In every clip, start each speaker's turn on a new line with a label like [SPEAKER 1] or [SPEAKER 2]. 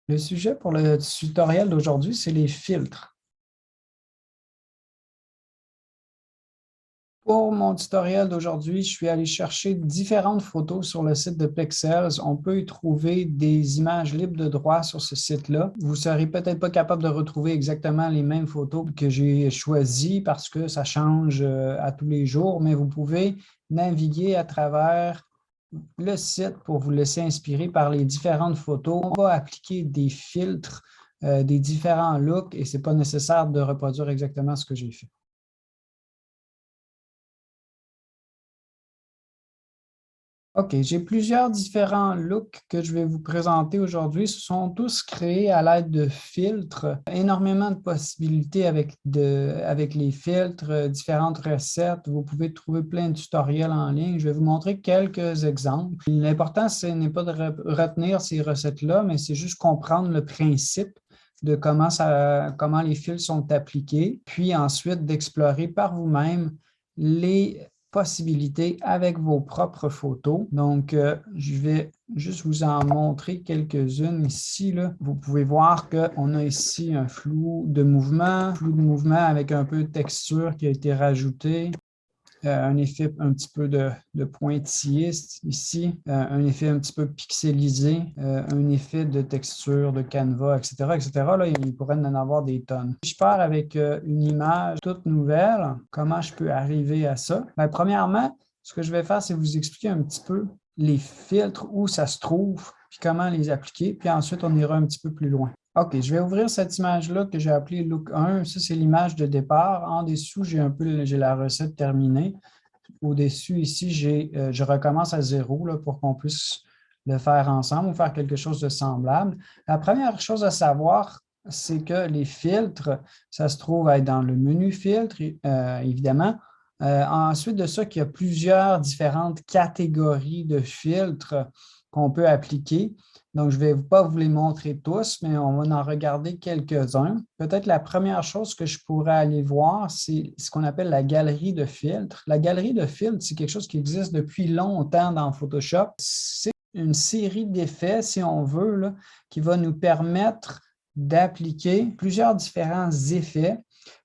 [SPEAKER 1] Le sujet pour le tutoriel d'aujourd'hui, c'est les filtres. Pour mon tutoriel d'aujourd'hui, je suis allé chercher différentes photos sur le site de Pexels. On peut y trouver des images libres de droit sur ce site-là. Vous ne serez peut-être pas capable de retrouver exactement les mêmes photos que j'ai choisies parce que ça change à tous les jours, mais vous pouvez naviguer à travers le site pour vous laisser inspirer par les différentes photos. On va appliquer des filtres, des différents looks et ce n'est pas nécessaire de reproduire exactement ce que j'ai fait. OK, j'ai plusieurs différents looks que je vais vous présenter aujourd'hui. Ce sont tous créés à l'aide de filtres. Énormément de possibilités avec les filtres, différentes recettes. Vous pouvez trouver plein de tutoriels en ligne. Je vais vous montrer quelques exemples. L'important, ce n'est pas de retenir ces recettes-là, mais c'est juste comprendre le principe de comment les fils sont appliqués, puis ensuite d'explorer par vous-même les possibilités avec vos propres photos. Donc, je vais juste vous en montrer quelques-unes ici, là. Vous pouvez voir qu'on a ici un flou de mouvement avec un peu de texture qui a été rajouté. Un effet un petit peu de pointilliste ici, un effet un petit peu pixelisé, un effet de texture, de canevas, etc., etc. Là, il pourrait en avoir des tonnes. Si je pars avec une image toute nouvelle, comment je peux arriver à ça? Bien, premièrement, ce que je vais faire, c'est vous expliquer un petit peu les filtres, où ça se trouve, puis comment les appliquer, puis ensuite, on ira un petit peu plus loin. OK, je vais ouvrir cette image-là que j'ai appelée Look 1. Ça, c'est l'image de départ. En dessous, j'ai la recette terminée. Au-dessus, ici, je recommence à zéro là, pour qu'on puisse le faire ensemble ou faire quelque chose de semblable. La première chose à savoir, c'est que les filtres, ça se trouve être dans le menu filtre, évidemment. Ensuite de ça, qu'il y a plusieurs différentes catégories de filtres qu'on peut appliquer. Donc, je ne vais pas vous les montrer tous, mais on va en regarder quelques-uns. Peut-être la première chose que je pourrais aller voir, c'est ce qu'on appelle la galerie de filtres. La galerie de filtres, c'est quelque chose qui existe depuis longtemps dans Photoshop. C'est une série d'effets, si on veut, là, qui va nous permettre d'appliquer plusieurs différents effets,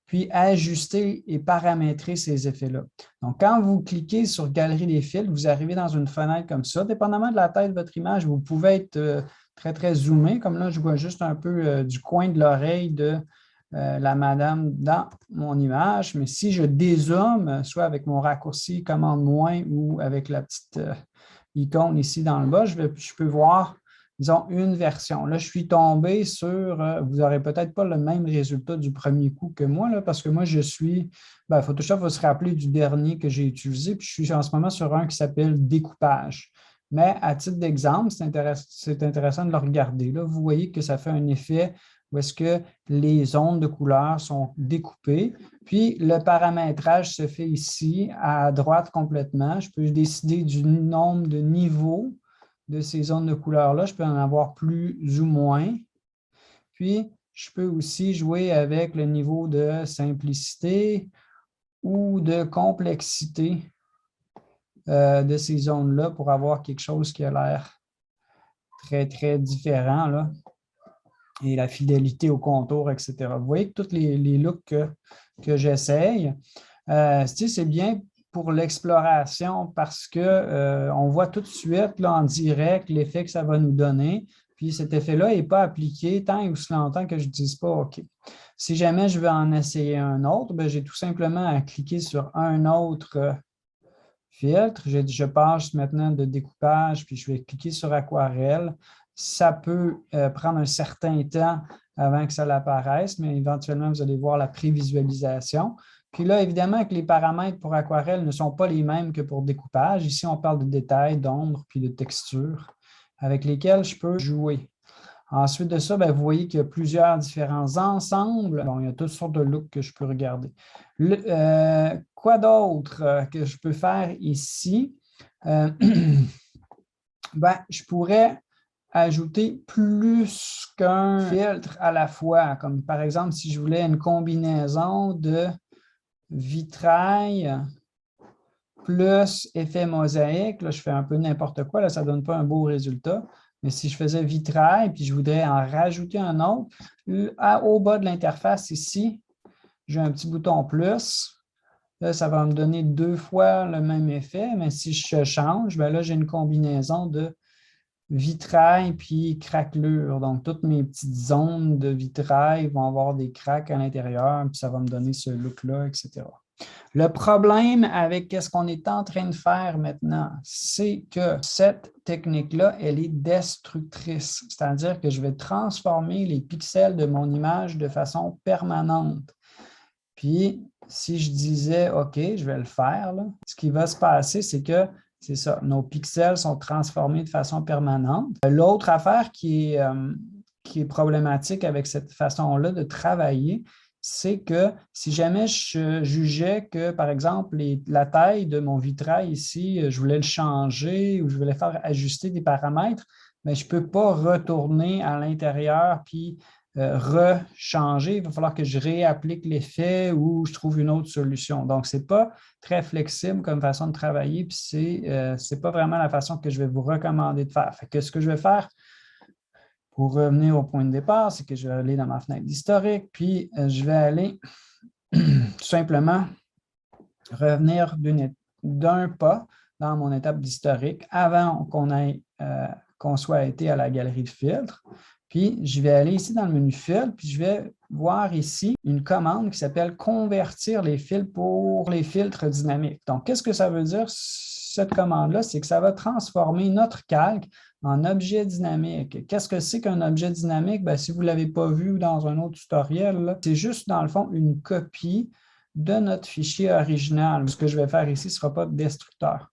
[SPEAKER 1] puis ajuster et paramétrer ces effets-là. Donc, quand vous cliquez sur Galerie des filtres, vous arrivez dans une fenêtre comme ça. Dépendamment de la taille de votre image, vous pouvez être très, très zoomé. Comme là, je vois juste un peu du coin de l'oreille de la madame dans mon image. Mais si je dézoome, soit avec mon raccourci commande moins ou avec la petite icône ici dans le bas, je peux voir, disons, une version. Là, je suis tombé sur, vous n'aurez peut-être pas le même résultat du premier coup que moi, là, parce que moi, Photoshop va se rappeler du dernier que j'ai utilisé, puis je suis en ce moment sur un qui s'appelle découpage. Mais à titre d'exemple, c'est intéressant de le regarder. Là, vous voyez que ça fait un effet où est-ce que les zones de couleurs sont découpées. Puis, le paramétrage se fait ici à droite complètement. Je peux décider du nombre de niveaux de ces zones de couleurs-là. Je peux en avoir plus ou moins. Puis, je peux aussi jouer avec le niveau de simplicité ou de complexité de ces zones-là pour avoir quelque chose qui a l'air très, très différent, là. Et la fidélité au contour, etc. Vous voyez que tous les looks que j'essaye, c'est bien pour l'exploration parce qu'on voit tout de suite là, en direct l'effet que ça va nous donner. Puis cet effet-là n'est pas appliqué tant et aussi longtemps que je ne dise pas OK. Si jamais je veux en essayer un autre, j'ai tout simplement à cliquer sur un autre filtre. Je passe maintenant de découpage, puis je vais cliquer sur aquarelle. Ça peut prendre un certain temps avant que ça l'apparaisse, mais éventuellement, vous allez voir la prévisualisation. Puis là, évidemment que les paramètres pour aquarelle ne sont pas les mêmes que pour découpage. Ici, on parle de détails, d'ombre, puis de texture avec lesquels je peux jouer. Ensuite de ça, vous voyez qu'il y a plusieurs différents ensembles. Bon, il y a toutes sortes de looks que je peux regarder. Quoi d'autre que je peux faire ici? Je pourrais ajouter plus qu'un filtre à la fois, comme par exemple si je voulais une combinaison de vitrail plus effet mosaïque. Là, je fais un peu n'importe quoi, là, ça ne donne pas un beau résultat. Mais si je faisais vitrail, puis je voudrais en rajouter un autre, au bas de l'interface ici, j'ai un petit bouton plus. Là, ça va me donner 2 fois le même effet, mais si je change, bien là, j'ai une combinaison de vitrail puis craquelure. Donc, toutes mes petites zones de vitrail vont avoir des craques à l'intérieur, puis ça va me donner ce look-là, etc. Le problème avec ce qu'on est en train de faire maintenant, c'est que cette technique-là, elle est destructrice. C'est-à-dire que je vais transformer les pixels de mon image de façon permanente. Puis, si je disais, OK, je vais le faire, là, ce qui va se passer, c'est que, c'est ça, nos pixels sont transformés de façon permanente. L'autre affaire qui est problématique avec cette façon-là de travailler, c'est que si jamais je jugeais que, par exemple, la taille de mon vitrail ici, je voulais le changer ou je voulais faire ajuster des paramètres, mais je ne peux pas retourner à l'intérieur puis rechanger. Il va falloir que je réapplique l'effet ou je trouve une autre solution. Donc, ce n'est pas très flexible comme façon de travailler, puis ce n'est pas vraiment la façon que je vais vous recommander de faire. Fait que ce que je vais faire pour revenir au point de départ, c'est que je vais aller dans ma fenêtre d'historique, puis je vais aller tout simplement revenir d'un pas dans mon étape d'historique avant qu'on soit été à la galerie de filtres. Puis, je vais aller ici dans le menu Filtres, puis je vais voir ici une commande qui s'appelle « Convertir les fils pour les filtres dynamiques ». Donc, qu'est-ce que ça veut dire, cette commande-là? C'est que ça va transformer notre calque en objet dynamique. Qu'est-ce que c'est qu'un objet dynamique? Bien, si vous ne l'avez pas vu dans un autre tutoriel, c'est juste, dans le fond, une copie de notre fichier original. Ce que je vais faire ici ne sera pas destructeur.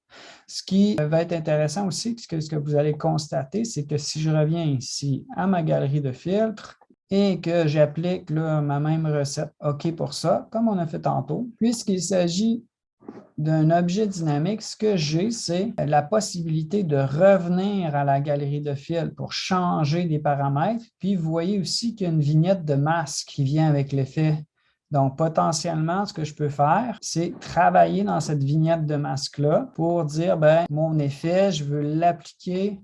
[SPEAKER 1] Ce qui va être intéressant aussi, ce que vous allez constater, c'est que si je reviens ici à ma galerie de filtres et que j'applique ma même recette OK pour ça, comme on a fait tantôt, puisqu'il s'agit d'un objet dynamique, ce que j'ai, c'est la possibilité de revenir à la galerie de fils pour changer des paramètres. Puis, vous voyez aussi qu'il y a une vignette de masque qui vient avec l'effet. Donc, potentiellement, ce que je peux faire, c'est travailler dans cette vignette de masque-là pour dire, bien, mon effet, je veux l'appliquer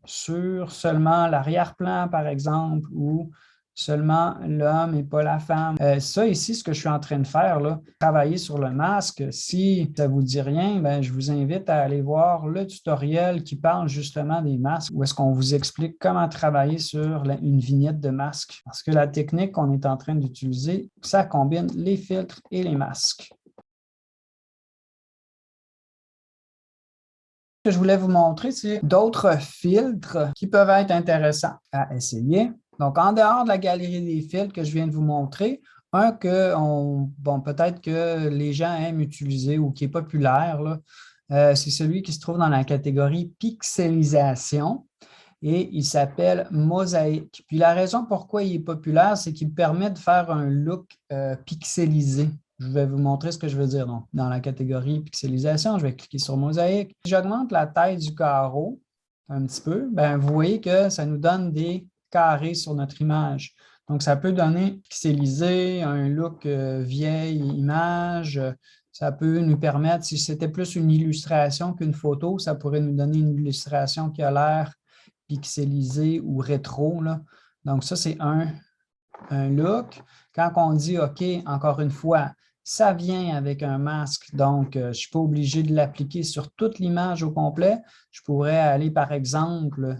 [SPEAKER 1] sur seulement l'arrière-plan, par exemple, ou seulement l'homme et pas la femme. Ça, ici, ce que je suis en train de faire, là, travailler sur le masque, si ça ne vous dit rien, bien, je vous invite à aller voir le tutoriel qui parle justement des masques, où est-ce qu'on vous explique comment travailler sur une vignette de masque. Parce que la technique qu'on est en train d'utiliser, ça combine les filtres et les masques. Ce que je voulais vous montrer, c'est d'autres filtres qui peuvent être intéressants à essayer. Donc, en dehors de la galerie des filtres que je viens de vous montrer, un que peut-être que les gens aiment utiliser ou qui est populaire, c'est celui qui se trouve dans la catégorie pixelisation et il s'appelle Mosaïque. Puis la raison pourquoi il est populaire, c'est qu'il permet de faire un look pixelisé. Je vais vous montrer ce que je veux dire. Donc, dans la catégorie pixelisation, je vais cliquer sur Mosaïque. Si j'augmente la taille du carreau un petit peu, bien, vous voyez que ça nous donne des carrés sur notre image. Donc, ça peut donner pixelisé, un look vieille image. Ça peut nous permettre, si c'était plus une illustration qu'une photo, ça pourrait nous donner une illustration qui a l'air pixelisée ou rétro, là. Donc, ça, c'est un look. Quand on dit OK, encore une fois, ça vient avec un masque, donc je ne suis pas obligé de l'appliquer sur toute l'image au complet. Je pourrais aller, par exemple,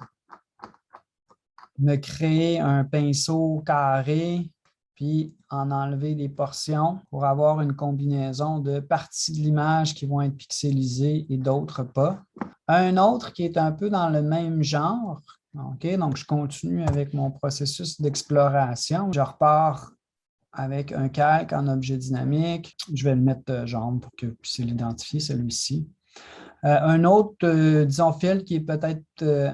[SPEAKER 1] me créer un pinceau carré, puis en enlever des portions pour avoir une combinaison de parties de l'image qui vont être pixelisées et d'autres pas. Un autre qui est un peu dans le même genre, OK, donc je continue avec mon processus d'exploration. Je repars avec un calque en objet dynamique. Je vais le mettre jaune pour que vous puissiez l'identifier, celui-ci. Un autre, disons, filtre qui est peut-être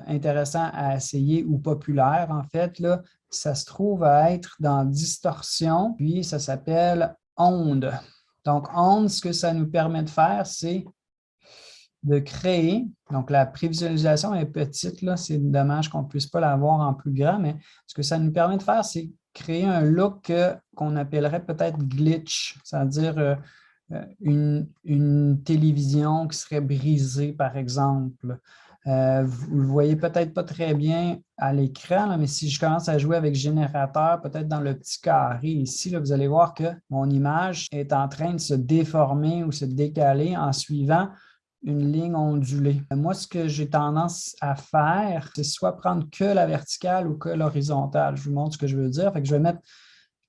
[SPEAKER 1] intéressant à essayer ou populaire, en fait, là, ça se trouve à être dans distorsion, puis ça s'appelle onde. Donc, onde, ce que ça nous permet de faire, c'est de créer, donc la prévisualisation est petite, là, c'est dommage qu'on ne puisse pas l'avoir en plus grand, mais ce que ça nous permet de faire, c'est créer un look qu'on appellerait peut-être glitch, c'est-à-dire une télévision qui serait brisée, par exemple. Vous ne le voyez peut-être pas très bien à l'écran, là, mais si je commence à jouer avec générateur, peut-être dans le petit carré ici, là, vous allez voir que mon image est en train de se déformer ou se décaler en suivant une ligne ondulée. Moi, ce que j'ai tendance à faire, c'est soit prendre que la verticale ou que l'horizontale. Je vous montre ce que je veux dire. Fait que je vais mettre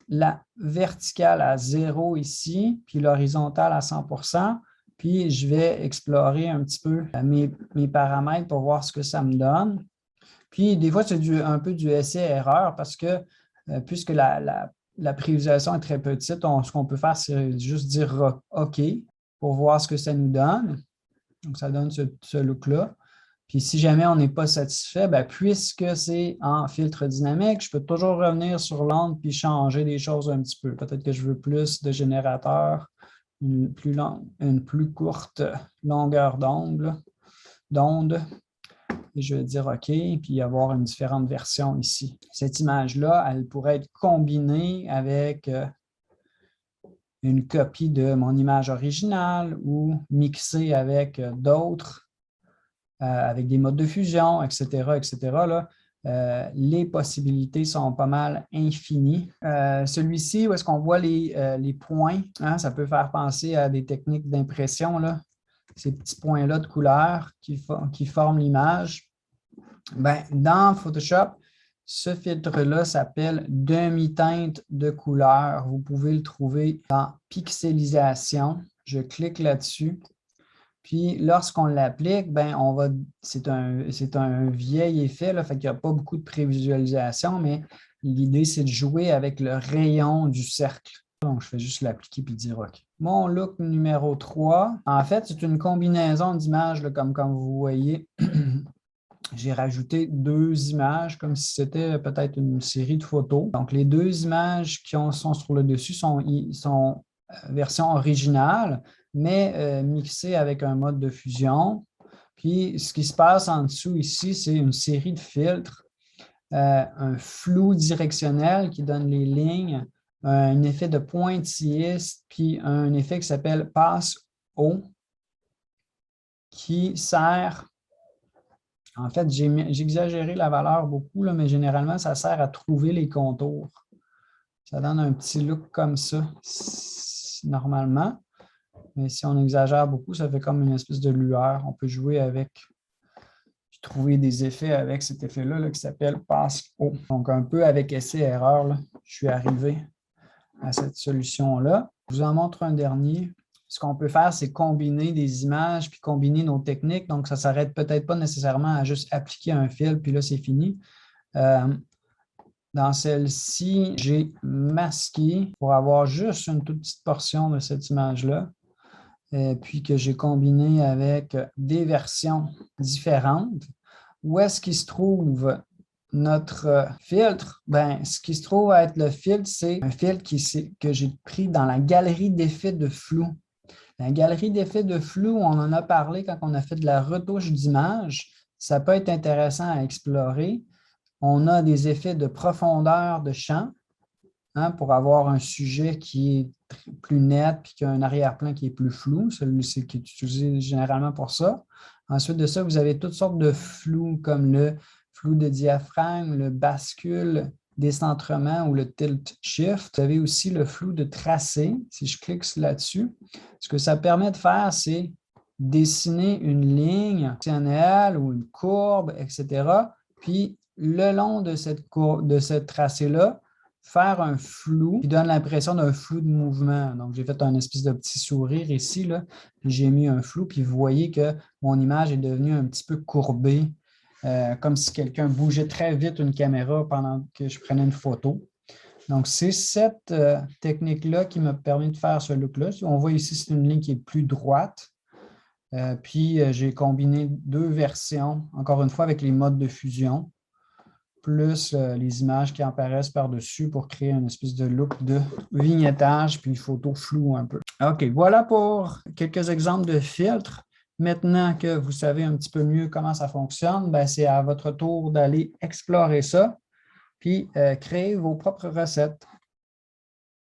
[SPEAKER 1] la verticale à 0 ici, puis l'horizontale à 100%. Puis, je vais explorer un petit peu mes paramètres pour voir ce que ça me donne. Puis, des fois, c'est un peu du essai-erreur parce que puisque la prévisualisation est très petite, ce qu'on peut faire, c'est juste dire OK pour voir ce que ça nous donne. Donc, ça donne ce look-là. Puis si jamais on n'est pas satisfait, bien, puisque c'est en filtre dynamique, je peux toujours revenir sur l'onde puis changer des choses un petit peu. Peut-être que je veux plus de générateurs, une plus courte longueur d'onde. Et je vais dire OK, puis avoir une différente version ici. Cette image-là, elle pourrait être combinée avec une copie de mon image originale ou mixée avec d'autres avec des modes de fusion, etc., etc. Là, les possibilités sont pas mal infinies. Celui-ci, où est-ce qu'on voit les points, hein, ça peut faire penser à des techniques d'impression, là, ces petits points-là de couleur qui forment l'image. Ben, dans Photoshop, ce filtre-là s'appelle demi-teinte de couleur. Vous pouvez le trouver dans pixelisation. Je clique là-dessus. Puis, lorsqu'on l'applique, ben, c'est un vieil effet, là, fait qu'il n'y a pas beaucoup de prévisualisation, mais l'idée, c'est de jouer avec le rayon du cercle. Donc, je fais juste l'appliquer puis dire OK. Mon look numéro 3, en fait, c'est une combinaison d'images, comme vous voyez. J'ai rajouté 2 images comme si c'était peut-être une série de photos. Donc, les 2 images qui sont sur le dessus sont version originale, mais mixées avec un mode de fusion. Puis, ce qui se passe en dessous ici, c'est une série de filtres, un flou directionnel qui donne les lignes, un effet de pointilliste, puis un effet qui s'appelle passe-haut, qui sert. En fait, j'ai exagéré la valeur beaucoup, là, mais généralement, ça sert à trouver les contours. Ça donne un petit look comme ça, normalement. Mais si on exagère beaucoup, ça fait comme une espèce de lueur. On peut jouer avec, puis trouver des effets avec cet effet-là là, qui s'appelle passe-haut. Donc, un peu avec essai-erreur, je suis arrivé à cette solution-là. Je vous en montre un dernier. Ce qu'on peut faire, c'est combiner des images puis combiner nos techniques. Donc, ça ne s'arrête peut-être pas nécessairement à juste appliquer un fil, puis là, c'est fini. Dans celle-ci, j'ai masqué pour avoir juste une toute petite portion de cette image-là, puis que j'ai combiné avec des versions différentes. Où est-ce qu'il se trouve notre filtre? Ben, ce qui se trouve à être le filtre, c'est un filtre que j'ai pris dans la galerie d'effets de flou. La galerie d'effets de flou, on en a parlé quand on a fait de la retouche d'image. Ça peut être intéressant à explorer. On a des effets de profondeur de champ, hein, pour avoir un sujet qui est plus net puis qui a un arrière-plan qui est plus flou. Celui-ci qui est utilisé généralement pour ça. Ensuite de ça, vous avez toutes sortes de flous comme le flou de diaphragme, le bascule, décentrement ou le tilt shift. Vous avez aussi le flou de tracé. Si je clique là-dessus, ce que ça permet de faire, c'est dessiner une ligne fonctionnelle ou une courbe, etc. Puis, le long de ce tracé-là, faire un flou qui donne l'impression d'un flou de mouvement. Donc, j'ai fait un espèce de petit sourire ici, là, puis j'ai mis un flou, puis vous voyez que mon image est devenue un petit peu courbée, comme si quelqu'un bougeait très vite une caméra pendant que je prenais une photo. Donc, c'est cette technique-là qui m'a permis de faire ce look-là. On voit ici, c'est une ligne qui est plus droite. Puis, j'ai combiné 2 versions, encore une fois, avec les modes de fusion, plus les images qui apparaissent par-dessus pour créer une espèce de look de vignettage, puis photo floue un peu. OK, voilà pour quelques exemples de filtres. Maintenant que vous savez un petit peu mieux comment ça fonctionne, ben c'est à votre tour d'aller explorer ça, puis créer vos propres recettes.